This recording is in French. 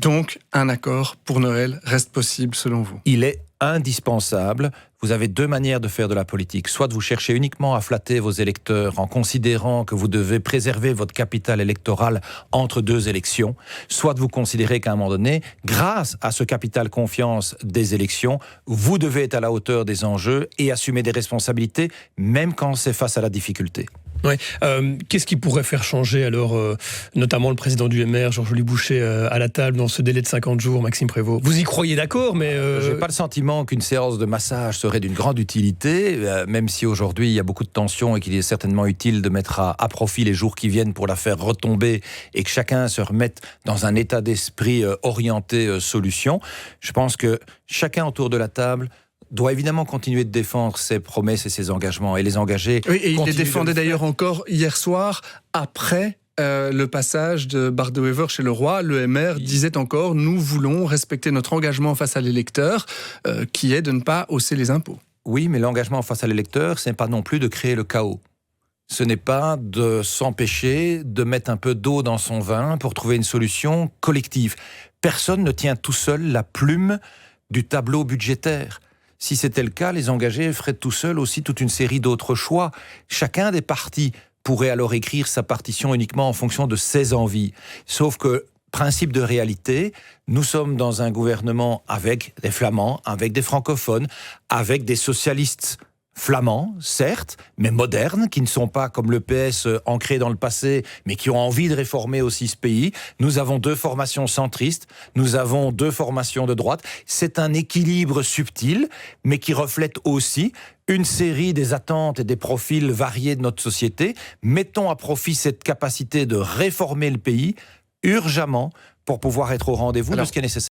Donc, un accord pour Noël reste possible selon vous? Il est indispensable. Vous avez deux manières de faire de la politique. Soit de vous chercher uniquement à flatter vos électeurs en considérant que vous devez préserver votre capital électoral entre deux élections, soit de vous considérer qu'à un moment donné, grâce à ce capital confiance des élections, vous devez être à la hauteur des enjeux et assumer des responsabilités, même quand c'est face à la difficulté. Ouais. Qu'est-ce qui pourrait faire changer alors, notamment le président du MR, Georges-Louis Bouchet, à la table dans ce délai de 50 jours, Maxime Prévost? Vous y croyez, d'accord, mais... Je n'ai pas le sentiment qu'une séance de massage serait d'une grande utilité, même si aujourd'hui il y a beaucoup de tensions et qu'il est certainement utile de mettre à profit les jours qui viennent pour la faire retomber et que chacun se remette dans un état d'esprit orienté solution. Je pense que chacun autour de la table doit évidemment continuer de défendre ses promesses et ses engagements et les engager. Oui, et il les défendait d'ailleurs encore hier soir, après le passage de Bart de Wever chez le roi. Le MR disait encore, nous voulons respecter notre engagement face à l'électeur, qui est de ne pas hausser les impôts. Oui, mais l'engagement face à l'électeur, ce n'est pas non plus de créer le chaos. Ce n'est pas de s'empêcher de mettre un peu d'eau dans son vin pour trouver une solution collective. Personne ne tient tout seul la plume du tableau budgétaire. Si c'était le cas, les engagés feraient tout seuls aussi toute une série d'autres choix. Chacun des partis pourrait alors écrire sa partition uniquement en fonction de ses envies. Sauf que, principe de réalité, nous sommes dans un gouvernement avec des flamands, avec des francophones, avec des socialistes flamands, certes, mais modernes, qui ne sont pas comme le PS ancrés dans le passé, mais qui ont envie de réformer aussi ce pays. Nous avons deux formations centristes, nous avons deux formations de droite. C'est un équilibre subtil, mais qui reflète aussi une série des attentes et des profils variés de notre société. Mettons à profit cette capacité de réformer le pays urgemment pour pouvoir être au rendez-vous de ce qui est nécessaire.